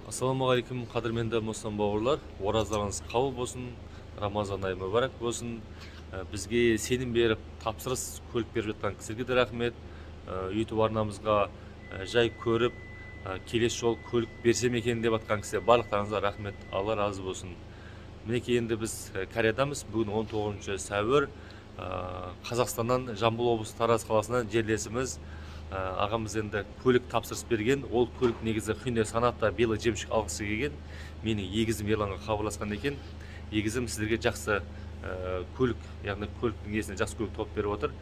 Ассалаумағалейкум, қадірменді мұсылман бауырлар. Оразаларыңыз қабыл болсын, Рамазан айы мүбәрәк болсын. Бізге сенім беріп, тапсырыс көлік беріп жатқан кісілерге де рахмет. YouTube арнамызға жай көріп, келесі жол көлік берсем екен деп жатқан кісілер барлықтарыңызға рахмет. Алла разы болсын. Мінекей енді біз Кореядамыз. Бүгін 19 сәуір. Қазақстаннан, Жамбыл облысы Тараз қаласынан жерлесіміз ағамыз енді көлік тапсырыс берген. Ол көлік негізі Hyundai Sonata белый жемшік алғысы келген. Менің егізім Ерланға хабарласқан екен. Егізім сіздерге жақсы көлік, яғни көліктің иесіне жақсы көлік тауып беріп отыр.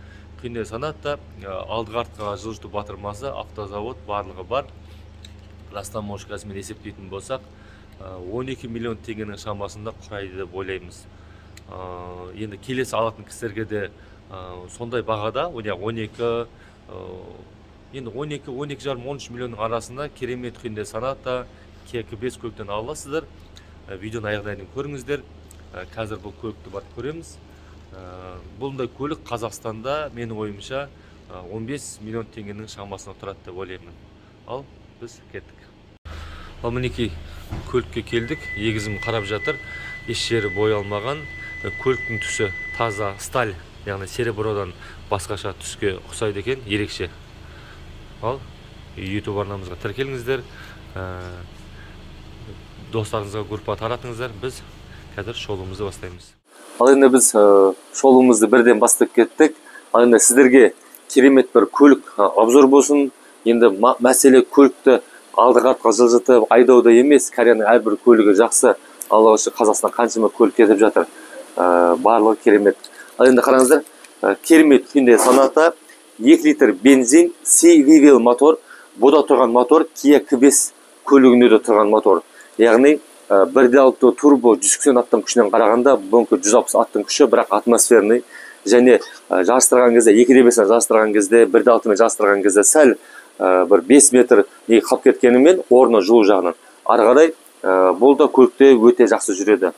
Hyundai Sonata алдыға артқа жылжыту батырмасы, автозавод барлығы бар. Растаможкасымен есептейтін болсақ, 12 миллион теңгенің шамасында құрайды деп ойлаймыз. Енді келесі алатын кісілерге де сондай бағада, 12 жарым 13 миллионның арасында керемет Hyundai Sonata K5 көліктен аласыздар. Видеоны аяғына дейін көріңіздер. Қазір бұл көлікті барып көреміз. Бұндай көлік Қазақстанда менің ойымша 15 миллион теңгенің шамасына тұрады деп ойлаймын. Ал біз кеттік. Ал мінекей көлікке келдік. Егізім қарап жатыр. Еш жері боялмаған. Көліктің түсі таза сталь, яғни серебродан басқаша түске ұқсайды екен, ерекше. Ал YouTube арнамызға тіркеліңіздер, достарыңызға группа таратыңыздар. Біз қазір шолуымызды бастаймыз. Ал енді біз шолуымызды бірден бастап кеттік. Ал енді сіздерге керемет бір көлік обзор болсын. Енді мәселе көлікті алдыға артқа жылжытып айдауда емес, Кореяның әрбір көлігі жақсы. Аллаға шүкір, Қазақстан қаншама көлік кетіп жатыр. Барлығы керемет. Ал енді қараңыздар, керемет Hyundai Sonata 2 литр бензин, C-Vivel мотор, бұда тұрған мотор, Kia K5 көлігінде де тұрған мотор. Яғни 1.6 турбо 180 аттың күшінен қарағанда, бұнкі 160 аттың күші, бірақ атмосферный. Және жастырған кезде, 2.5 жастырған кезде, 1.6 мен жастырған кезде сәл бір 5 метр қалып кеткенімен, орны жылу жағынан. Арғарай бұл да көлікте өте жақсы жүреді.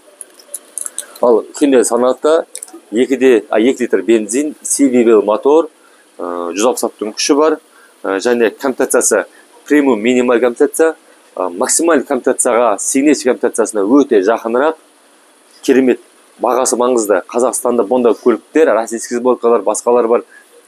Ал Hyundai Sonata 2 литр бензин, C-Vivel мотор, 160 аттың күші бар, және комплектациясы премиум минималь комплектация, максималь комплектацияға, сигнейчер комплектациясына өте жақынырақ, керемет, бағасы маңызды. Қазақстанда бұндай көліктер, российский сборкалар, басқалар бар,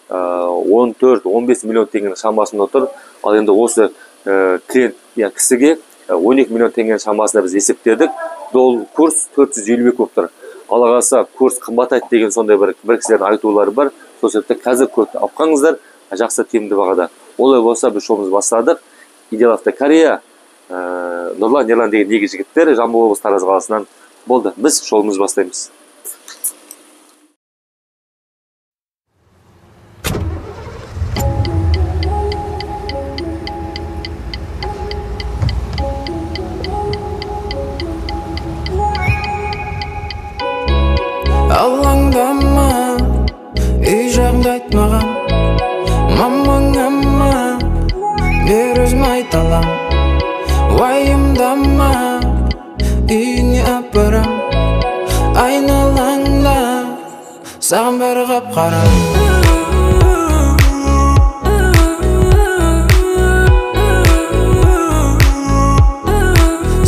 14-15 миллион теңгенің шамасында отыр. Ал енді осы клиент кісіге 12 миллион теңгенің шамасында біз есептедік. Дол курс 452 болып тұр. Алағаса курс қымбаттайды деген сондай бір кісілердің айтулары бар. Сол себепті қазір көлікті алып қалыңыздар, жақсы тиімді бағада. Олай болса біз шоуымызды бастадық. Идеал авто Корея, Нұрлан, Ерлан деген екі жігіттер Жамбыл облысы Тараз қаласынан болды. Біз шоуымызды бастаймыз. Алаңдама, үй жағымды айтмаған, мамаңама, бер өзім айталам. Уайымдама, үйіңе апарам, айналаңда, саған бәрі қап-қара.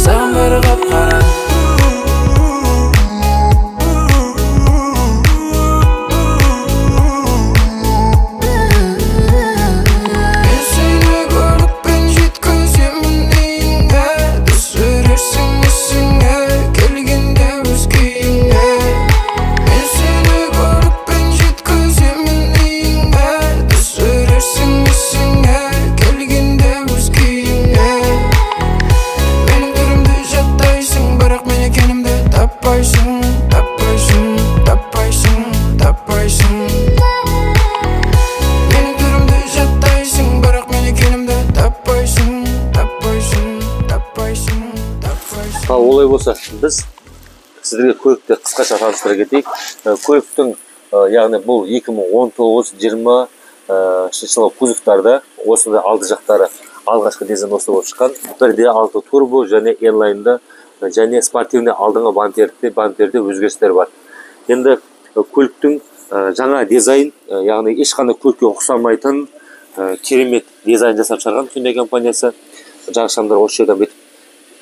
Саған бәрі қап-қара. Олай болса, біз сіздерге көлікті қысқаша таныстыра кетейік. Көліктің, яғни бұл 2019-20 жылғы кузовтарда, осында алды жақтары алғашқы дизайн осы болып шыққан. 1.6 турбо және Airline-да және спортивный алдыңғы бамперде өзгерістер бар. Енді көліктің жаңа дизайн, яғни ешқандай көлікке ұқсамайтын керемет дизайн жасап шығарған Hyundai компаниясы. Жарық шамдар осы жерден бетіп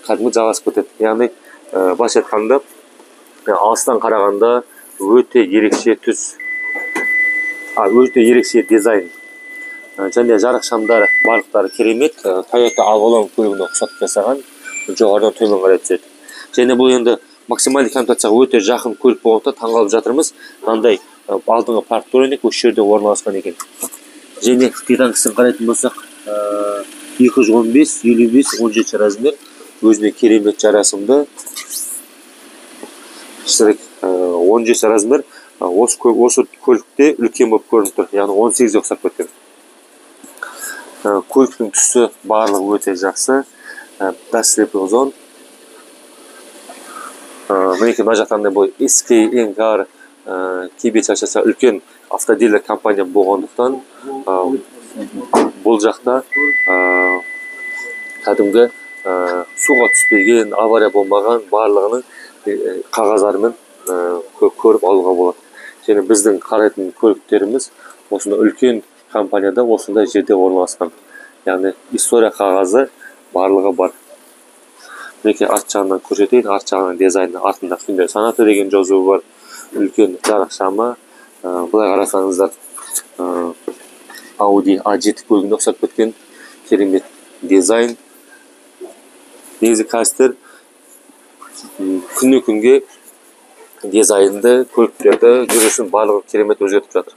кәдімгі жалғасып кетеді. Яғни былайша айтқанда алыстан қарағанда өте ерекше түс, өте ерекше дизайн және жарық шамдары барлықтары керемет. Toyota Avalon көлігіне ұқсатып жасаған, жоғарыдан төмен қарай түседі. Және бұл енді максималды коммутацияға өте жақын көлік болғандықтан таңғалып жатырмыз. Мынандай алдыңғы парктроник осы жерде орналасқан екен. Және титанкісін қарайтын болсақ, 215, 55, 17 размер, өзіне керемет жарасымды. 17 размер осы көлікте үлкен болып көрініп тұр, яғни 18-ге ұқсап кеткен. Көліктің түсі барлығы өте жақсы. Дәстілеп озон. Мінеке мына жақтанда бұл SKNCar кейбет шашаса үлкен автодилер компания болғандықтан бұл жақта кәдімгі суға түспеген, авария болмаған барлығының қағаздарымен көріп алуға болады. Және біздің қарайтын көліктеріміз осында үлкен компанияда осындай жерде орналасқан. Яғни история қағазы барлығы бар. Мінеке арт жағынан көрсетейін, арт жағынан дизайны, артында Hyundai Sonata деген жазуы бар. Үлкен жарық шамы. Былай қарасаңыздар, Audi A7 көлігіне ұқсап кеткен керемет дизайн. Негізі кәсітер күнге дизайнды, көліктерді, жүрісін барлығы керемет өзгертіп жатыр.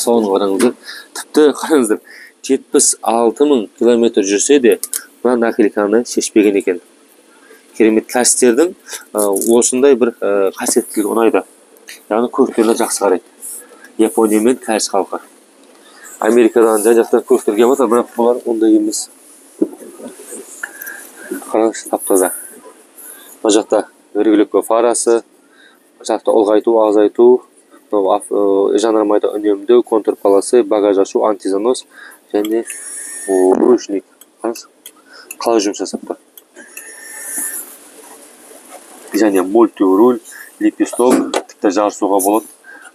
Соны қараңыздар. Тіпті қараңыздар, 76.000 километр жүрсе де, мына накілканы шешпеген екен. Керемет кәсіттердің осындай бір қасиеттілігі ұнайды. Яғни көліктеріне жақсы қарайды. Япония мен кәріс халқы. Америкадан жан-жақтан көліктер келіп жатыр, бірақ бұлар ондай емес. Қараңызшы, тап-таза. Мына жақта регулировка фарасы, жақта ұлғайту, азайту, жанармайды үнемдеу, контур полосы, багаж ашу, антизанос және ручник. Қараңыз, қалай жұмыс жасап тұр. Және мультируль, лепесток, тіпті жарысуға болады,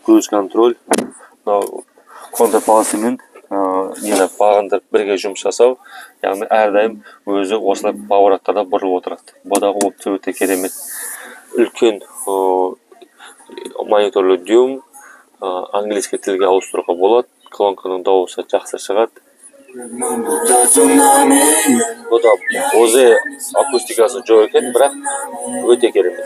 круиз контроль, контур полосымен бағындырып бірге жұмыс жасау, яғни әрдайым өзі осылай повораттарда бұрылып отырады. Бұдағы опция өте керемет. Үлкен мониторлы дюйм, английский тілге ауыстыруға болады, колонканың дауысы жақсы шығады. Бұда Bose акустикасы жоқ екен, бірақ өте керемет.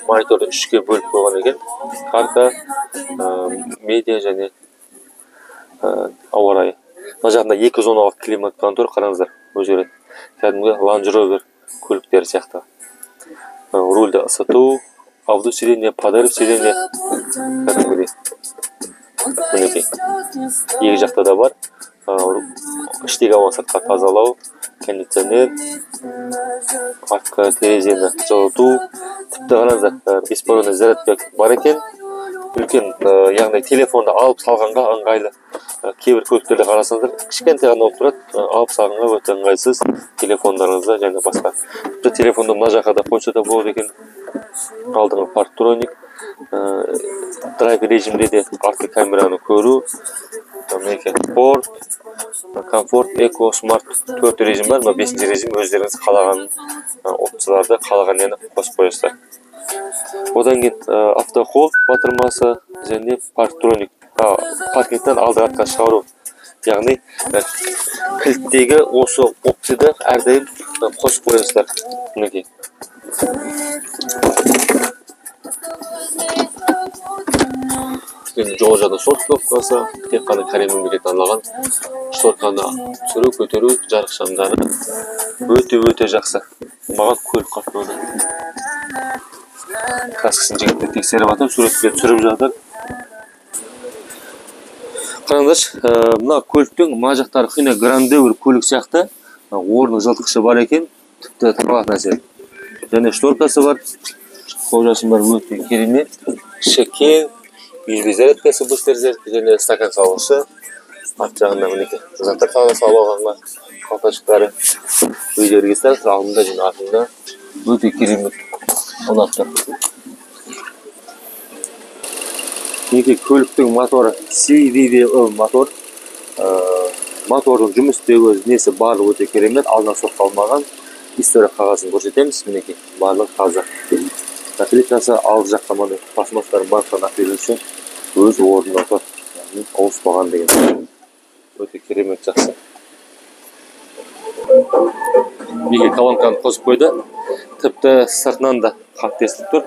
Мониторды үшке бөліп қойған екен. Карта, медиа және ауа райы. Мына жағында 210-алық климат контур, қараңыздар, өзгереді. Кәдімгі Land Rover көліктері сияқты. Рульді ысыту, авто сиденье, подарып сиденье. Кәдімгідей. Мінекей. Екі жақта да бар. Іштегі ауаны сыртқа тазалау, кондиционер, артқы терезені жылыту. Тіпті қараңыздар, беспородный зарядка бар екен. Үлкен, яғни телефонды алып салғанға ыңғайлы. Кейбір көліктерде қарасаңыздар, кішкентай ғана болып тұрады, алып салғанға өте ыңғайсыз телефондарыңызда және басқа. Тіпті телефонды мына жаққа да қойса да болады екен. Алдыңғы парктроник, драйв режимде де артқы камераны көру, Sport, комфорт, эко, смарт 4 режим бар, 5 режим өздеріңіз қалаған опцияларды қалаған нені қосып қойасыздар. Одан кейін автохолд батырмасы және парктроник, паркингтен алды артқа шығару. Яғни кілттегі осы опцияды әрдайым қосып қойасыздар. Мінекей. Жол жады сот кнопкасы, тек қана Корея мемлекетінен алынған шторканы түсіру, көтеру, жарық шамдары өте жақсы. Маған көлік қатты ұнады. Каскасын жігіттер тексеріп жатыр, суретке түсіріп жатыр. Қараңыздаршы, мына көліктің мына жақтары Hyundai Grandeur көлік сияқты, орны жылтықшы бар екен, тіпті таңғалатын нәрсе. Және шторкасы бар, қожасын бар өте керемет, шекен, USB зарядкасы бустердер, және стакан салғышы, арт жағында мінекей заттар тағы салып алғанға қалташықтары, өйдергестер алдында және артында өте керемет ұнатты. Мінекей көліктің моторы CVV мотор. Мотордың жұмыс істеуі несі барлығы өте керемет, алдынан соқталмаған. История қағазын көрсетеміз. Мінекей барлығы таза. Наклейкасы алғы жақта мына пластмастардың барлығы наклейкасы өз орнында тұр. Ауыспаған деген. Өте керемет, жақсы. Мінекей колонканы қосып қойды. Тіпті сыртынан да қатты естіліп тұр.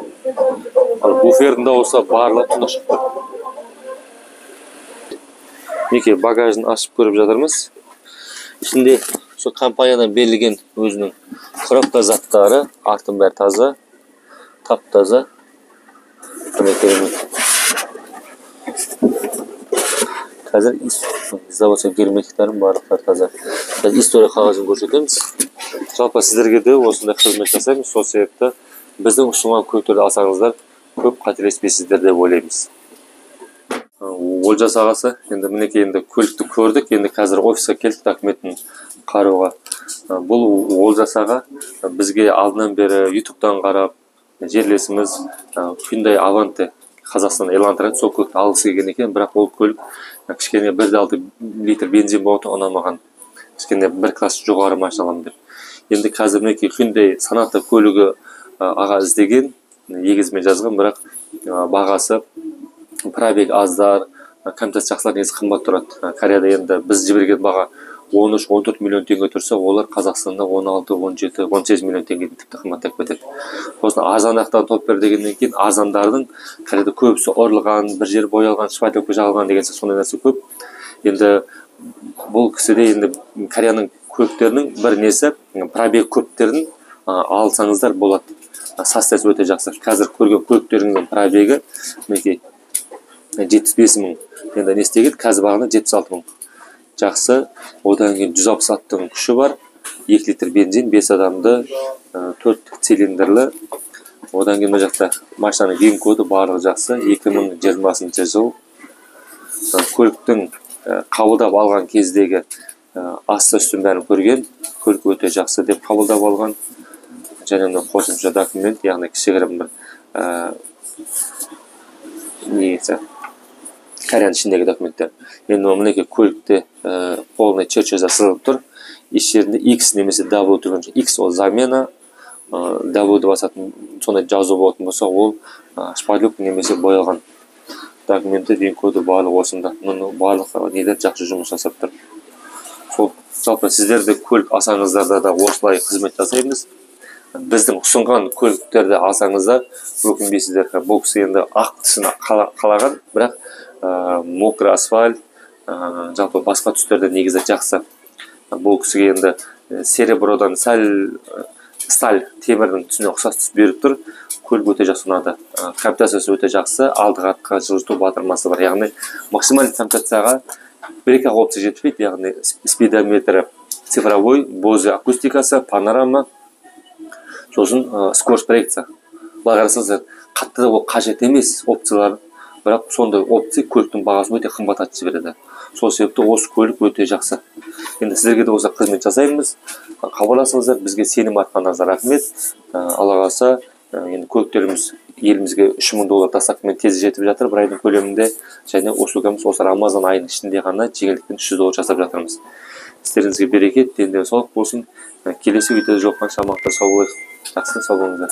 Ал буфердің дауысы барлығы тұнық шығып тұр. Мінекей багажын ашып көріп жатырмыз. Ішінде компаниядан берілген өзінің коробка заттары, артын бәрі таза, тап-таза. Қазір заводша герметиктарын барлықтары таза. Қазір история қағазын көрсетеміз. Жалпы сіздерге де осындай қызмет жасаймыз. Сол себепті біздің ұсынған көліктерді алсаңыздар көп қателеспейсіздер деп ойлаймыз. Олжас ағасы, енді мінекей енді көлікті көрдік, енді қазір офисқа келдік документін қарауға. Бұл Олжас аға бізге алдынан бері YouTube-тан қарап, жерлесіміз Hyundai Avante Қазақстан Elantra сол көлікті алғысы келген екен, бірақ ол көлік кішкене 1,6 литр бензин болатын ұнамаған. Кішкене бір класс жоғары машина аламын деп. Енді қазір мінекей Hyundai Sonata көлігі аға іздеген, егізімен жазған, бірақ бағасы пробег аздар, комплектация жақсылар негізі қымбат тұрады. Кореяда енді біз жіберген баға 13-14 миллион теңге тұрса, олар Қазақстанда 16-17-18 миллион теңгеден тіпті қымбаттап кетеді. Сосын арзанақтан топ бер дегеннен кейін арзандардың Кореяда көбісі ұрылған, бір жер боялған, шпатлевка жағылған деген сондай нәрсе көп. Енді бұл кісіде енді Кореяның көліктерінің бір несі пробег көптерін алсаңыздар болады. Состояние өте жақсы. Қазір көрген көліктерінің пробегі мінекей 75 мың. Енді не істеген? Қазір бағаны 76 мың. Жақсы. Одан кейін 160 аттың күші бар. 2 литр бензин, 5 адамды, 4 цилиндрлі. Одан кейін мына жақта машинаның VIN коды барлығы жақсы. 2020 жыл. Көліктің қабылдап алған кездегі асты үстін бәрін көрген. Көлік өте жақсы деп қабылдап алған. Және қосымша документ, яғни кішігірім бір негізі Кореяның ішіндегі документтер. Енді мінекей көлікте полный черча жасалып тұр. Еш жерінде X немесе W тұрған. X ол замена, W-ді басатын сондай жазу болатын болса, ол шпатлевка немесе боялған. Документі VIN коды барлығы осында. Мұны барлық недер жақсы жұмыс жасап тұр. Сол жалпы сіздерді көлік алсаңыздарда да осылай қызмет жасаймыз. Біздің ұсынған көліктерді алсаңыздар өкінбейсіздер. Бұл кісі енді ақ түсін қалаған, бірақ мокрый асфальт, жалпы басқа түстерді негізі жақсы. Бұл кісіге енді серебродан сәл сталь темірдің түсіне ұқсас түс беріп тұр. Көлік өте жақсы ұнады. Комплектациясы өте жақсы, алдыға артқа жылжыту батырмасы бар. Яғни максималды комплектацияға бір-екі опция жетпейді. Яғни спидометрі цифровой, Bose акустикасы, панорама, сосын скорость проекция. Бұлар қарасаңыздар, қатты да ол қажет емес опциялар, бірақ сондай опция көліктің бағасын өте қымбаттатып жібереді. Сол себепті осы көлік өте жақсы. Енді сіздерге де осы қызмет жасаймыз. Хабарласыңыздар, бізге сенім артқаныңызға рахмет. Алла қаласа, енді көліктеріміз елімізге $3,000 доставкамен тез жетіп жатыр бір айдың көлемінде. Және осы Рамазан айының ішінде ғана жеңілдікпен $300 жасап жатырмыз. Істеріңізге берекет, денде саулық болсын. Келесі видеода жолыққанша амандықта сау болайық. Жақсы, сау болыңыздар.